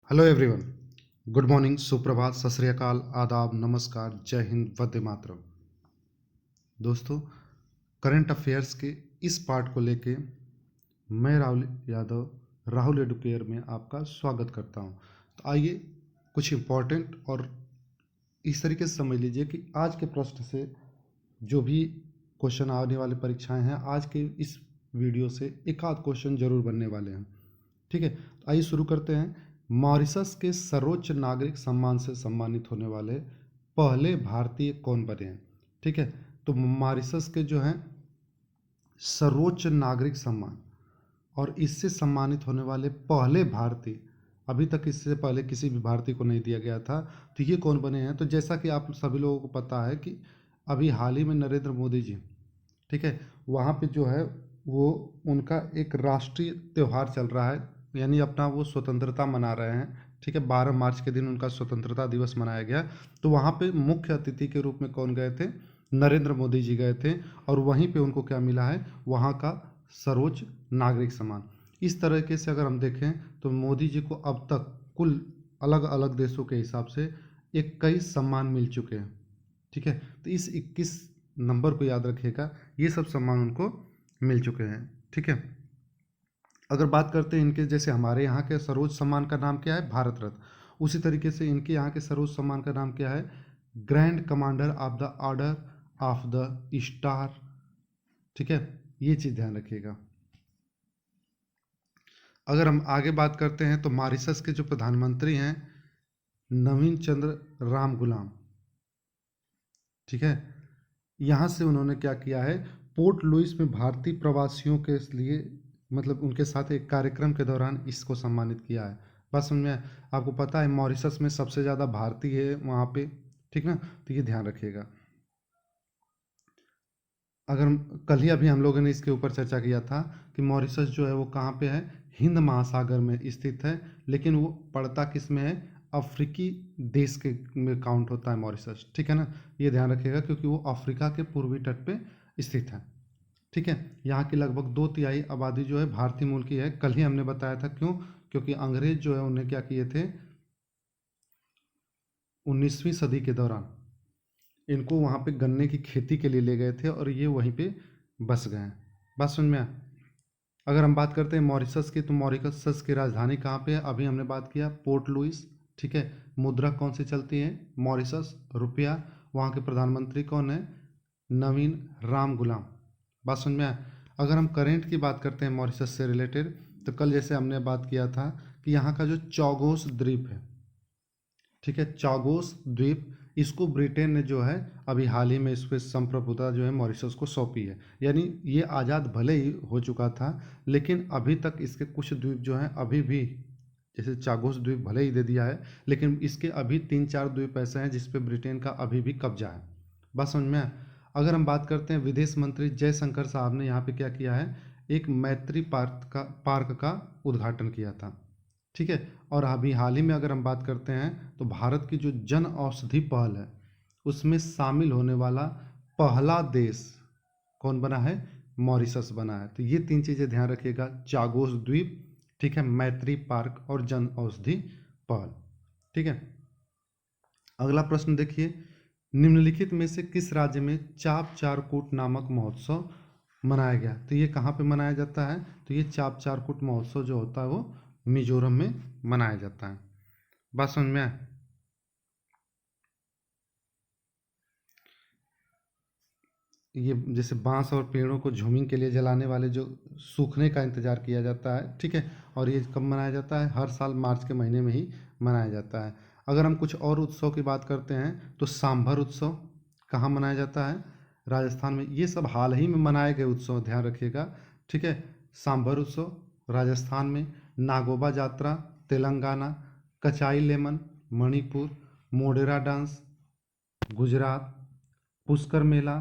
Hello everyone, good morning, सुप्रभात, सत श्री अकाल, आदाब, नमस्कार, जय हिंद, वंदे मातरम। दोस्तों, करंट अफेयर्स के इस पार्ट को लेके मैं राहुल यादव राहुल एडुकेयर में आपका स्वागत करता हूं। तो आइए कुछ इम्पोर्टेंट और इस तरीके से समझ लीजिए कि आज के प्रश्न से जो भी क्वेश्चन आने वाले परीक्षाएं हैं, आज के इस वीडियो से एक आध क्वेश्चन जरूर बनने वाले हैं। ठीक है, तो आइए शुरू करते हैं। मॉरिशस के सर्वोच्च नागरिक सम्मान से सम्मानित होने वाले पहले भारतीय कौन बने हैं? ठीक है, तो मॉरिशस के जो हैं सर्वोच्च नागरिक सम्मान और इससे सम्मानित होने वाले पहले भारतीय, अभी तक इससे पहले किसी भी भारतीय को नहीं दिया गया था। तो ये कौन बने हैं? तो जैसा कि आप सभी लोगों को पता है कि अभी हाल ही में नरेंद्र मोदी जी, ठीक है, वहाँ पे जो है वो उनका एक राष्ट्रीय त्यौहार चल रहा है, यानी अपना वो स्वतंत्रता मना रहे हैं। ठीक है, 12 मार्च के दिन उनका स्वतंत्रता दिवस मनाया गया। तो वहाँ पे मुख्य अतिथि के रूप में कौन गए थे? नरेंद्र मोदी जी गए थे, और वहीं पे उनको क्या मिला है? वहाँ का सर्वोच्च नागरिक सम्मान। इस तरीके से अगर हम देखें तो मोदी जी को अब तक कुल अलग अलग देशों के हिसाब से 21 सम्मान मिल चुके हैं। ठीक है, तो इस 21 नंबर को याद रखिएगा, ये सब सम्मान उनको मिल चुके हैं। ठीक है, अगर बात करते हैं इनके, जैसे हमारे यहाँ के सर्वोच्च सम्मान का नाम क्या है? भारत रत्न। उसी तरीके से इनके यहाँ के सर्वोच्च सम्मान का नाम क्या है? Grand commander of the order of the star. ठीक है, ये चीज़ ध्यान रखिएगा। अगर हम आगे बात करते हैं तो मॉरिशस के जो प्रधानमंत्री हैं नवीन चंद्र राम गुलाम, ठीक है, यहाँ से उन्होंने क्या किया है? पोर्ट लुइस में भारतीय प्रवासियों के लिए, मतलब उनके साथ एक कार्यक्रम के दौरान इसको सम्मानित किया है। बस उनमें आपको पता है मॉरिशस में सबसे ज़्यादा भारतीय है वहाँ पे, ठीक ना, तो ये ध्यान रखिएगा। अगर कल ही अभी हम लोगों ने इसके ऊपर चर्चा किया था कि मॉरिशस जो है वो कहाँ पे है? हिंद महासागर में स्थित है, लेकिन वो पड़ता किस में है? अफ्रीकी देश के में काउंट होता है मॉरिशस। ठीक है ना, ये ध्यान रखिएगा क्योंकि वो अफ्रीका के पूर्वी तट पे स्थित है। ठीक है, यहाँ की लगभग 2/3 आबादी जो है भारतीय मूल की है। कल ही हमने बताया था, क्यों? क्योंकि अंग्रेज जो है उन्हें क्या किए थे? 19वीं सदी के दौरान इनको वहाँ पे गन्ने की खेती के लिए ले गए थे और ये वहीं पे बस गए हैं। बात समझ में आया? अगर हम बात करते हैं मॉरिशस की, तो मॉरिशस की राजधानी कहाँ पे है? अभी हमने बात किया पोर्ट लुइस। ठीक है, मुद्रा कौन सी चलती है? मॉरिशस रुपया। वहाँ के प्रधानमंत्री कौन है? नवीन राम गुलाम। बात समझ में आया? अगर हम करेंट की बात करते हैं मॉरिशस से रिलेटेड, तो कल जैसे हमने बात किया था कि यहाँ का जो चौगोस द्वीप है, ठीक है, चागोस द्वीप, इसको ब्रिटेन ने जो है अभी हाल ही में इस पर संप्रभुता जो है मॉरिशस को सौंपी है। यानी ये आज़ाद भले ही हो चुका था, लेकिन अभी तक इसके कुछ द्वीप जो हैं अभी भी, जैसे चागोस द्वीप भले ही दे दिया है, लेकिन इसके अभी 3-4 द्वीप ऐसे हैं जिस पे ब्रिटेन का अभी भी कब्जा है। बात समझ में आया? अगर हम बात करते हैं विदेश मंत्री जयशंकर साहब ने यहाँ पे क्या किया है? एक मैत्री पार्क का उद्घाटन किया था। ठीक है, और अभी हाल ही में अगर हम बात करते हैं तो भारत की जो जन औषधि पहल है उसमें शामिल होने वाला पहला देश कौन बना है? मॉरिशस बना है। तो ये 3 चीज़ें ध्यान रखिएगा, चागोस द्वीप, ठीक है, मैत्री पार्क और जन औषधि पहल। ठीक है, अगला प्रश्न देखिए, निम्नलिखित में से किस राज्य में चाप चारकूट नामक महोत्सव मनाया गया? तो ये कहाँ पे मनाया जाता है? तो ये चाप चारकूट महोत्सव जो होता है वो मिजोरम में मनाया जाता है। बात समझ में आए? ये जैसे बांस और पेड़ों को झूमिंग के लिए जलाने वाले जो सूखने का इंतजार किया जाता है, ठीक है, और ये कब मनाया जाता है? हर साल मार्च के महीने में ही मनाया जाता है। अगर हम कुछ और उत्सव की बात करते हैं तो सांभर उत्सव कहाँ मनाया जाता है? राजस्थान में। ये सब हाल ही में मनाए गए उत्सव, ध्यान रखिएगा। ठीक है, सांभर उत्सव राजस्थान में, नागोबा यात्रा तेलंगाना, कचाई लेमन मणिपुर, मोडेरा डांस गुजरात, पुष्कर मेला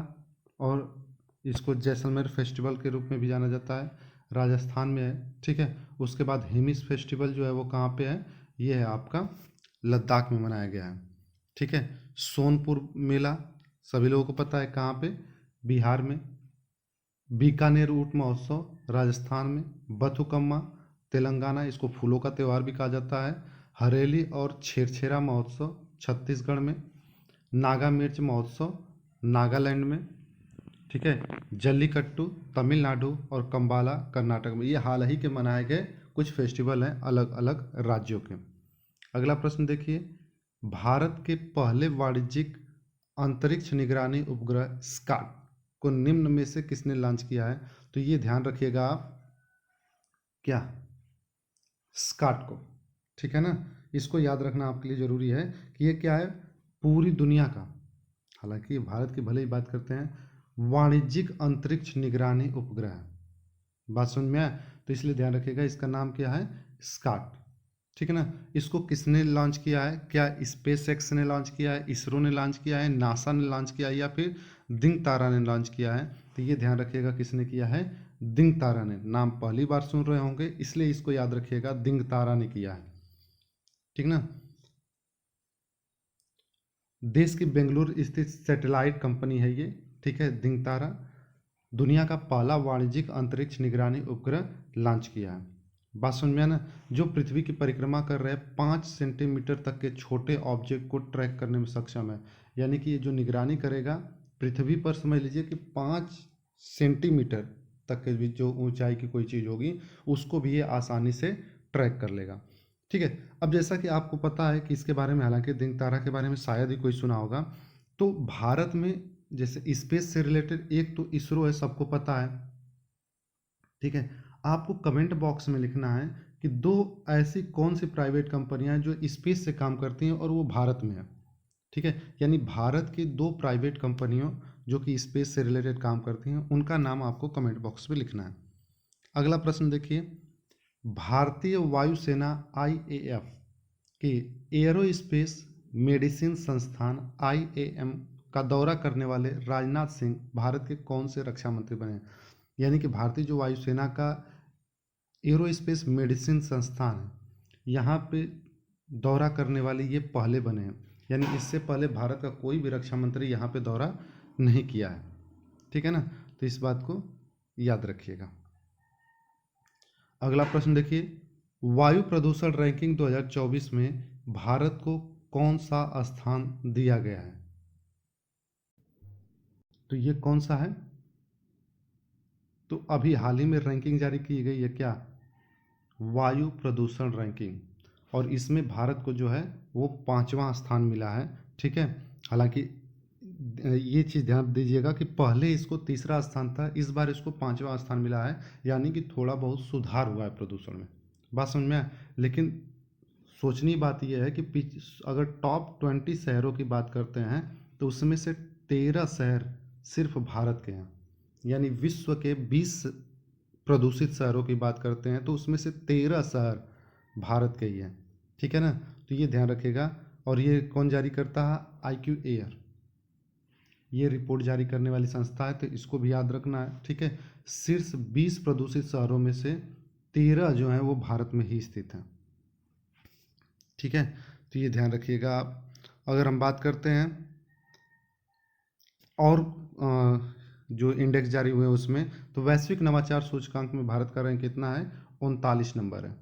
और इसको जैसलमेर फेस्टिवल के रूप में भी जाना जाता है, राजस्थान में है। ठीक है, उसके बाद हिमिस फेस्टिवल जो है वो कहाँ पे है? ये है आपका लद्दाख में मनाया गया है। ठीक है, सोनपुर मेला सभी लोगों को पता है कहाँ पे? बिहार में। बीकानेर ऊंट महोत्सव राजस्थान में। बथुकम्मा तेलंगाना, इसको फूलों का त्यौहार भी कहा जाता है। हरेली और छेरछेरा महोत्सव छत्तीसगढ़ में, नागा मिर्च महोत्सव नागालैंड में, ठीक है, जल्लीकट्टू तमिलनाडु और कंबाला कर्नाटक में। ये हाल ही के मनाए गए कुछ फेस्टिवल हैं अलग अलग राज्यों के। अगला प्रश्न देखिए, भारत के पहले वाणिज्यिक अंतरिक्ष निगरानी उपग्रह स्काट को निम्न में से किसने लॉन्च किया है? तो ये ध्यान रखिएगा आप, क्या, स्काट को, ठीक है ना। इसको याद रखना आपके लिए जरूरी है कि ये क्या है, पूरी दुनिया का, हालांकि भारत की भले ही बात करते हैं, वाणिज्यिक अंतरिक्ष निगरानी उपग्रह है। बात समझ में आया? तो इसलिए ध्यान रखिएगा इसका नाम क्या है, स्काट, ठीक है ना। इसको किसने लॉन्च किया है? क्या स्पेस एक्स ने लॉन्च किया है, इसरो ने लॉन्च किया है, नासा ने लॉन्च किया है, या फिर दिंग तारा ने लॉन्च किया है? तो ये ध्यान रखिएगा किसने किया है, दिंग तारा ने। नाम पहली बार सुन रहे होंगे इसलिए इसको याद रखिएगा, दिंग तारा ने किया है, ठीक ना। देश की बेंगलुरु स्थित सैटेलाइट कंपनी है ये, ठीक है, दिंग तारा। दुनिया का पहला वाणिज्यिक अंतरिक्ष निगरानी उपग्रह लॉन्च किया है। बात समझ में आया ना, जो पृथ्वी की परिक्रमा कर रहे 5 सेंटीमीटर तक के छोटे ऑब्जेक्ट को ट्रैक करने में सक्षम है। यानी कि ये जो निगरानी करेगा पृथ्वी पर, समझ लीजिए कि 5 सेंटीमीटर तक के भी जो ऊंचाई की कोई चीज़ होगी उसको भी ये आसानी से ट्रैक कर लेगा, ठीक है। अब जैसा कि आपको पता है कि इसके बारे में, हालांकि दिन तारा के बारे में शायद ही कोई सुना होगा, तो भारत में जैसे स्पेस से रिलेटेड एक तो इसरो है, सबको पता है, ठीक है। आपको कमेंट बॉक्स में लिखना है कि दो ऐसी कौन सी प्राइवेट कंपनियां हैं जो स्पेस से काम करती हैं और वो भारत में है, ठीक है। यानी भारत की दो प्राइवेट कंपनियों जो कि स्पेस से रिलेटेड काम करती हैं उनका नाम आपको कमेंट बॉक्स में लिखना है। अगला प्रश्न देखिए, भारतीय वायुसेना आईएएफ के एयरोस्पेस मेडिसिन संस्थान आईएएम का दौरा करने वाले राजनाथ सिंह भारत के कौन से रक्षा मंत्री बने? यानी कि भारतीय जो वायुसेना का एरोस्पेस मेडिसिन संस्थान है यहाँ पे दौरा करने वाले ये पहले बने हैं। यानी इससे पहले भारत का कोई भी रक्षा मंत्री यहाँ पे दौरा नहीं किया है, ठीक है ना। तो इस बात को याद रखिएगा। अगला प्रश्न देखिए, वायु प्रदूषण रैंकिंग 2024 में भारत को कौन सा स्थान दिया गया है? तो ये कौन सा है? तो अभी हाल ही में रैंकिंग जारी की गई है, क्या, वायु प्रदूषण रैंकिंग, और इसमें भारत को जो है वो 5वां स्थान मिला है, ठीक है। हालांकि ये चीज़ ध्यान दीजिएगा कि पहले इसको 3रा स्थान था, इस बार इसको 5वां स्थान मिला है, यानी कि थोड़ा बहुत सुधार हुआ है प्रदूषण में। बात समझ में आया? लेकिन सोचनी बात यह है कि अगर टॉप 20 शहरों की बात करते हैं तो उसमें से 13 शहर सिर्फ भारत के हैं। यानी विश्व के 20 प्रदूषित शहरों की बात करते हैं तो उसमें से 13 शहर भारत के ही हैं, ठीक है ना। तो ये ध्यान रखिएगा। और ये कौन जारी करता है? IQ एयर, ये रिपोर्ट जारी करने वाली संस्था है, तो इसको भी याद रखना है, ठीक है। शीर्ष 20 प्रदूषित शहरों में से 13 जो हैं वो भारत में ही स्थित हैं, ठीक है। तो ये ध्यान रखिएगा आप। अगर हम बात करते हैं और जो इंडेक्स जारी हुए हैं उसमें, तो वैश्विक नवाचार सूचकांक में भारत का रैंक कितना है? 39 नंबर है,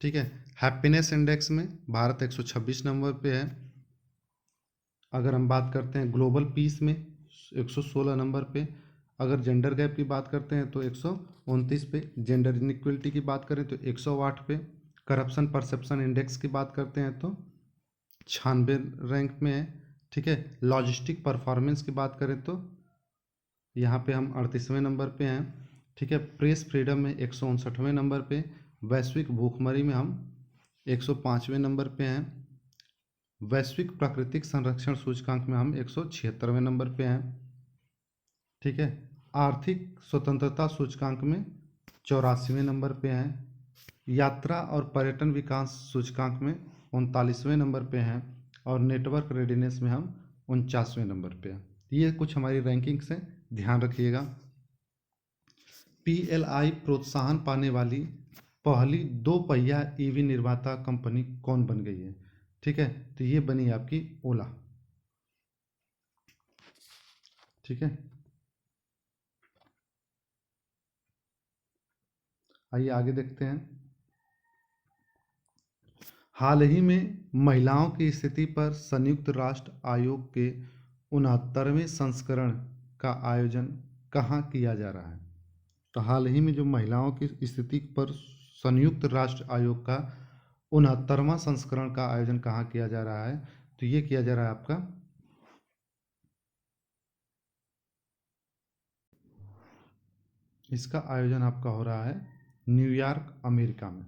ठीक है। हैप्पीनेस इंडेक्स में भारत 126 नंबर पे है। अगर हम बात करते हैं ग्लोबल पीस में 116 नंबर पे। अगर जेंडर गैप की बात करते हैं तो 129 पे। जेंडर इनइक्वलिटी की बात करें तो 108 पे। करप्शन परसेप्शन इंडेक्स की बात करते हैं तो 96 रैंक में है, ठीक है। लॉजिस्टिक परफॉर्मेंस की बात करें तो यहाँ पे हम 38वें नंबर पे हैं, ठीक है। प्रेस फ्रीडम में 159वें नंबर पे। वैश्विक भूखमरी में हम 105वें नंबर पे हैं। वैश्विक प्राकृतिक संरक्षण सूचकांक में हम 176वें नंबर पे हैं, ठीक है। आर्थिक स्वतंत्रता सूचकांक में 84वें नंबर पे हैं। यात्रा और पर्यटन विकास सूचकांक में 39वें नंबर पे हैं। और नेटवर्क रेडीनेस में हम 49वें नंबर पे हैं। ये कुछ हमारी रैंकिंग्स हैं, ध्यान रखिएगा। PLI प्रोत्साहन पाने वाली पहली 2 पहिया EV निर्माता कंपनी कौन बन गई है? ठीक है, तो ये बनी आपकी ओला, ठीक है। आइए आगे देखते हैं। हाल ही में महिलाओं की स्थिति पर संयुक्त राष्ट्र आयोग के 69वें संस्करण का आयोजन कहाँ किया जा रहा है? तो हाल ही में जो महिलाओं की स्थिति पर संयुक्त राष्ट्र आयोग का 69वां संस्करण का आयोजन कहाँ किया जा रहा है? तो ये किया जा रहा है आपका इसका आयोजन आपका हो रहा है न्यूयॉर्क, अमेरिका में।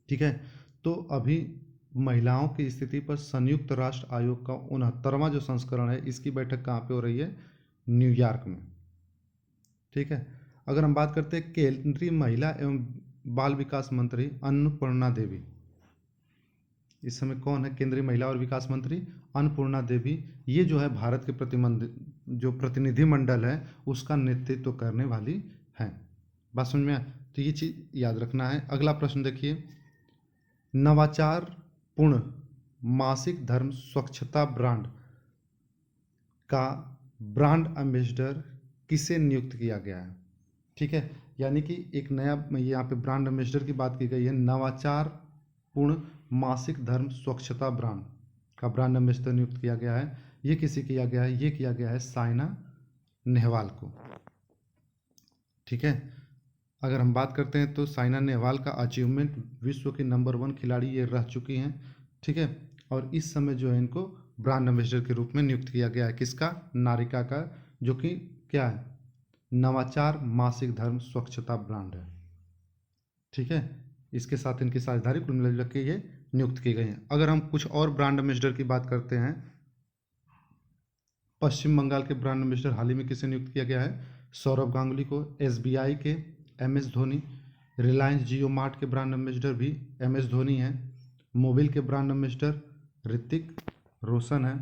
ठीक है, तो अभी महिलाओं की स्थिति पर संयुक्त राष्ट्र आयोग का 69वां जो संस्करण है, इसकी बैठक कहाँ पे हो रही है? न्यूयॉर्क में। ठीक है, अगर हम बात करते हैं केंद्रीय महिला एवं बाल विकास मंत्री अन्नपूर्णा देवी, इस समय कौन है केंद्रीय महिला और विकास मंत्री? अन्नपूर्णा देवी। ये जो है भारत के जो प्रतिनिधिमंडल है उसका नेतृत्व करने वाली हैं। बात समझ में आया? तो ये चीज़ याद रखना है। अगला प्रश्न देखिए, नवाचार पूर्ण मासिक धर्म स्वच्छता ब्रांड का ब्रांड एम्बेसडर किसे नियुक्त किया गया है? ठीक है, यानी कि एक नया यहाँ पे ब्रांड एम्बेसडर की बात की गई है। नवाचार पूर्ण मासिक धर्म स्वच्छता ब्रांड का ब्रांड एम्बेसडर नियुक्त किया गया है। ये किसे किया गया है? ये किया गया है साइना नेहवाल को। ठीक है, अगर हम बात करते हैं तो साइना नेहवाल का अचीवमेंट, विश्व की नंबर 1 खिलाड़ी ये रह चुकी हैं। ठीक है, और इस समय जो है इनको ब्रांड एम्बेसडर के रूप में नियुक्त किया गया है। किसका? नारिका का, जो कि क्या है? नवाचार मासिक धर्म स्वच्छता ब्रांड है। ठीक है, इसके साथ इनकी साझेदारी कुल मिला के ये नियुक्त की गई हैं। अगर हम कुछ और ब्रांड एम्बेसडर की बात करते हैं, पश्चिम बंगाल के ब्रांड एम्बेसडर हाल ही में किसे नियुक्त किया गया है? सौरभ गांगुली को। एसबीआई के एमएस धोनी। रिलायंस जियो मार्ट के ब्रांड एम्बेसडर भी एमएस धोनी हैं। मोबिल के ब्रांड एम्बेसडर ऋतिक रोशन है।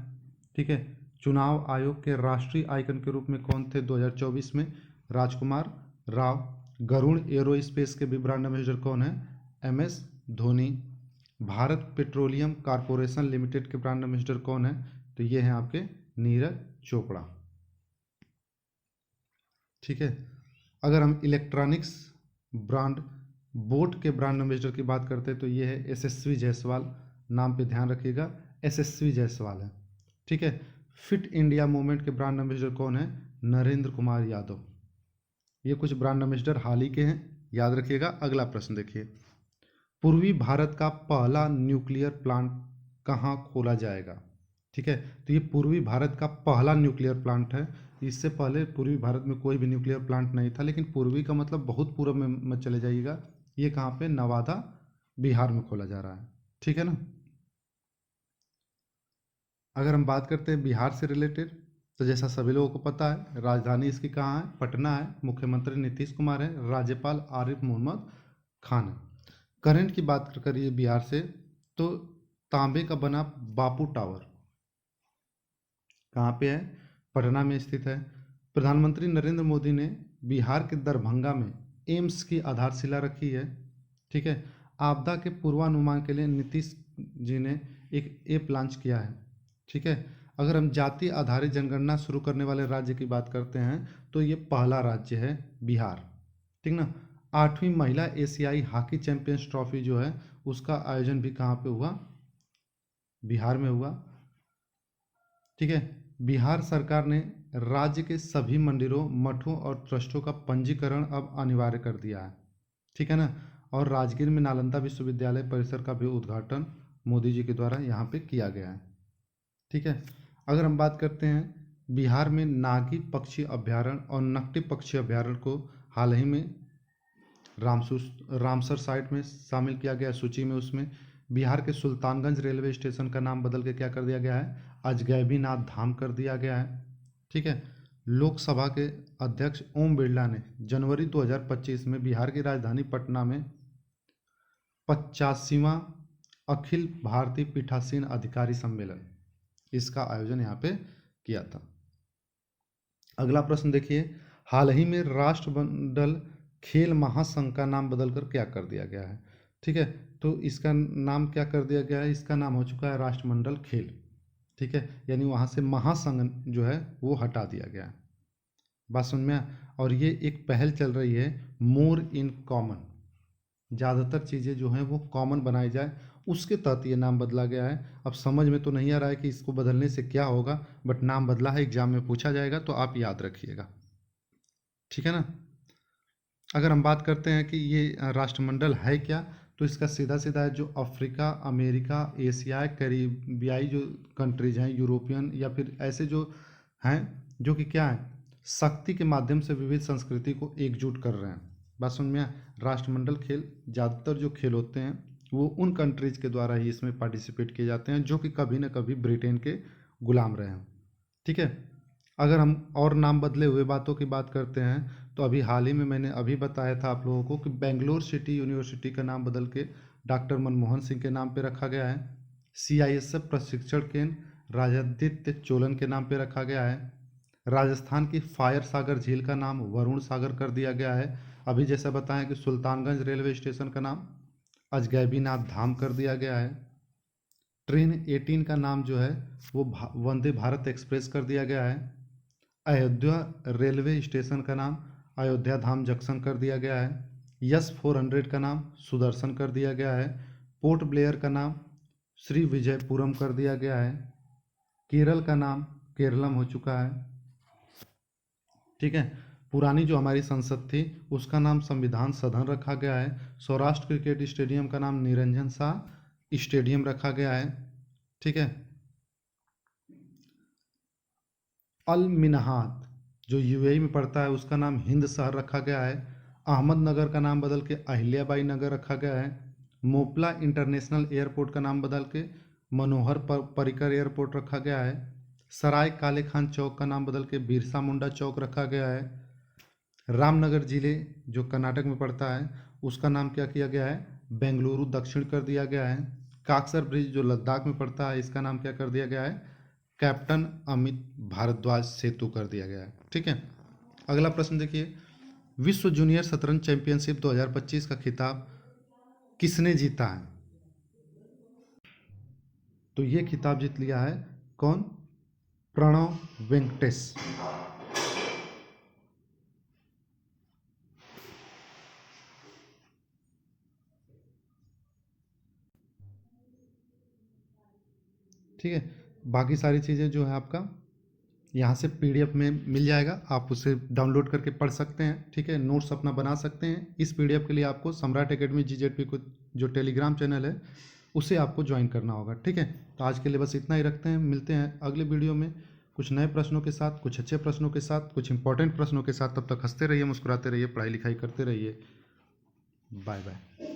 ठीक है, चुनाव आयोग के राष्ट्रीय आइकन के रूप में कौन थे 2024 में? राजकुमार राव। गरुड़ एरोस्पेस के भी ब्रांड एम्बेसडर कौन है? MS Dhoni. Bharat petroleum corporation limited के ब्रांड एम्बेसडर कौन है? तो ये हैं आपके नीरज चोपड़ा। ठीक है, अगर हम इलेक्ट्रॉनिक्स ब्रांड बोट के ब्रांड एम्बेसडर की बात करते हैं तो ये है यशस्वी जायसवाल। नाम पे ध्यान रखिएगा, यशस्वी जायसवाल है। ठीक है, फिट इंडिया मूवमेंट के ब्रांड एम्बेसडर कौन है? नरेंद्र कुमार यादव। ये कुछ ब्रांड एम्बेसडर हाल ही के हैं, याद रखिएगा। अगला प्रश्न देखिए, पूर्वी भारत का पहला न्यूक्लियर प्लांट कहाँ खोला जाएगा? ठीक है, तो ये पूर्वी भारत का पहला न्यूक्लियर प्लांट है। इससे पहले पूर्वी भारत में कोई भी न्यूक्लियर प्लांट नहीं था, लेकिन पूर्वी का मतलब बहुत पूर्व में मत चले जाइएगा। ये कहाँ पे? नवादा, बिहार में खोला जा रहा है। ठीक है ना। अगर हम बात करते हैं बिहार से रिलेटेड, तो जैसा सभी लोगों को पता है, राजधानी इसकी कहाँ है? पटना है। मुख्यमंत्री नीतीश कुमार है। राज्यपाल आरिफ मोहम्मद खान है। करंट की बात करिए बिहार से, तो तांबे का बना बापू टावर कहाँ पे है? पटना में स्थित है। प्रधानमंत्री नरेंद्र मोदी ने बिहार के दरभंगा में एम्स की आधारशिला रखी है। ठीक है, आपदा के पूर्वानुमान के लिए नीतीश जी ने एक ऐप लॉन्च किया है। ठीक है, अगर हम जाति आधारित जनगणना शुरू करने वाले राज्य की बात करते हैं तो ये पहला राज्य है बिहार। ठीक ना। 8वीं महिला एशियाई हॉकी चैंपियंस ट्रॉफी जो है उसका आयोजन भी कहाँ पे हुआ? बिहार में हुआ। ठीक है, बिहार सरकार ने राज्य के सभी मंदिरों, मठों और ट्रस्टों का पंजीकरण अब अनिवार्य कर दिया है। ठीक है ना। और राजगीर में नालंदा विश्वविद्यालय परिसर का भी उद्घाटन मोदी जी के द्वारा यहाँ पे किया गया है। ठीक है, अगर हम बात करते हैं बिहार में नागी पक्षी अभ्यारण्य और नकटी पक्षी अभ्यारण्य को हाल ही में रामसर साइट में शामिल किया गया सूची में। उसमें बिहार के सुल्तानगंज रेलवे स्टेशन का नाम बदल के क्या कर दिया गया है? अजगैबीनाथ धाम कर दिया गया है। ठीक है, लोकसभा के अध्यक्ष ओम बिरला ने जनवरी 2025 में बिहार की राजधानी पटना में 85वां अखिल भारतीय पीठासीन अधिकारी सम्मेलन, इसका आयोजन यहाँ पे किया था। अगला प्रश्न देखिए, हाल ही में राष्ट्रमंडल खेल महासंघ का नाम बदलकर क्या कर दिया गया है? ठीक है, तो इसका नाम क्या कर दिया गया है? इसका नाम हो चुका है राष्ट्रमंडल खेल। ठीक है, यानी वहाँ से महासंघ जो है वो हटा दिया गया है। बात समझ में। और ये एक पहल चल रही है मोर इन कॉमन, ज़्यादातर चीज़ें जो हैं वो कॉमन बनाई जाए, उसके तहत ये नाम बदला गया है। अब समझ में तो नहीं आ रहा है कि इसको बदलने से क्या होगा, बट नाम बदला है, एग्जाम में पूछा जाएगा तो आप याद रखिएगा, ठीक है ना। अगर हम बात करते हैं कि ये राष्ट्रमंडल है क्या, तो इसका सीधा सीधा है जो अफ्रीका, अमेरिका, एशिया, कैरिबियाई जो कंट्रीज हैं, यूरोपियन या फिर ऐसे जो हैं, जो कि क्या है, शक्ति के माध्यम से विविध संस्कृति को एकजुट कर रहे हैं। बात समझ में आया? राष्ट्रमंडल खेल, ज़्यादातर जो खेल होते हैं वो उन कंट्रीज के द्वारा ही इसमें पार्टिसिपेट किए जाते हैं जो कि कभी ना कभी ब्रिटेन के गुलाम रहे हैं, ठीक है। अगर हम और नाम बदले हुए बातों की बात करते हैं तो अभी हाल ही में मैंने अभी बताया था आप लोगों को कि बेंगलोर सिटी यूनिवर्सिटी का नाम बदल के डॉक्टर मनमोहन सिंह के नाम पे रखा गया है। CISF प्रशिक्षण केंद्र राजादित्य चोलन के नाम पे रखा गया है। राजस्थान की फायर सागर झील का नाम वरुण सागर कर दिया गया है। अभी जैसा बताएं कि सुल्तानगंज रेलवे स्टेशन का नाम अजगैबीनाथ धाम कर दिया गया है। ट्रेन 18 का नाम जो है वो वंदे भारत एक्सप्रेस कर दिया गया है। अयोध्या रेलवे स्टेशन का नाम अयोध्या धाम जंक्शन कर दिया गया है। यस 400 का नाम सुदर्शन कर दिया गया है। पोर्ट ब्लेयर का नाम श्री विजयपुरम कर दिया गया है। केरल का नाम केरलम हो चुका है, ठीक है। पुरानी जो हमारी संसद थी उसका नाम संविधान सदन रखा गया है। सौराष्ट्र क्रिकेट स्टेडियम का नाम निरंजन शाह स्टेडियम रखा गया है, ठीक है। अल मिनहात जो UAE में पड़ता है उसका नाम हिंद शहर रखा गया है। अहमदनगर का नाम बदल के अहिल्याबाई नगर रखा गया है। मोपला इंटरनेशनल एयरपोर्ट का नाम बदल के मनोहर पर्रिकर एयरपोर्ट रखा गया है। सराय काले खान चौक का नाम बदल के बिरसा मुंडा चौक रखा गया है। रामनगर जिले जो कर्नाटक में पड़ता है उसका नाम क्या किया गया है, बेंगलुरु दक्षिण कर दिया गया है। काकसर ब्रिज जो लद्दाख में पड़ता है इसका नाम क्या कर दिया गया है, कैप्टन अमित भारद्वाज सेतु कर दिया गया है, ठीक है। अगला प्रश्न देखिए, विश्व जूनियर शतरंज चैंपियनशिप 2025 का खिताब किसने जीता है? तो ये खिताब जीत लिया है कौन, प्रणव वेंकटेश, ठीक है। बाकी सारी चीज़ें जो है आपका यहाँ से PDF में मिल जाएगा, आप उसे डाउनलोड करके पढ़ सकते हैं, ठीक है। नोट्स अपना बना सकते हैं। इस PDF के लिए आपको सम्राट एकेडमी GZP को जो टेलीग्राम चैनल है उसे आपको ज्वाइन करना होगा, ठीक है। तो आज के लिए बस इतना ही रखते हैं, मिलते हैं अगले वीडियो में कुछ नए प्रश्नों के साथ, कुछ अच्छे प्रश्नों के साथ, कुछ इंपॉर्टेंट प्रश्नों के साथ। तब तक हंसते रहिए, मुस्कुराते रहिए, पढ़ाई लिखाई करते रहिए। Bye bye.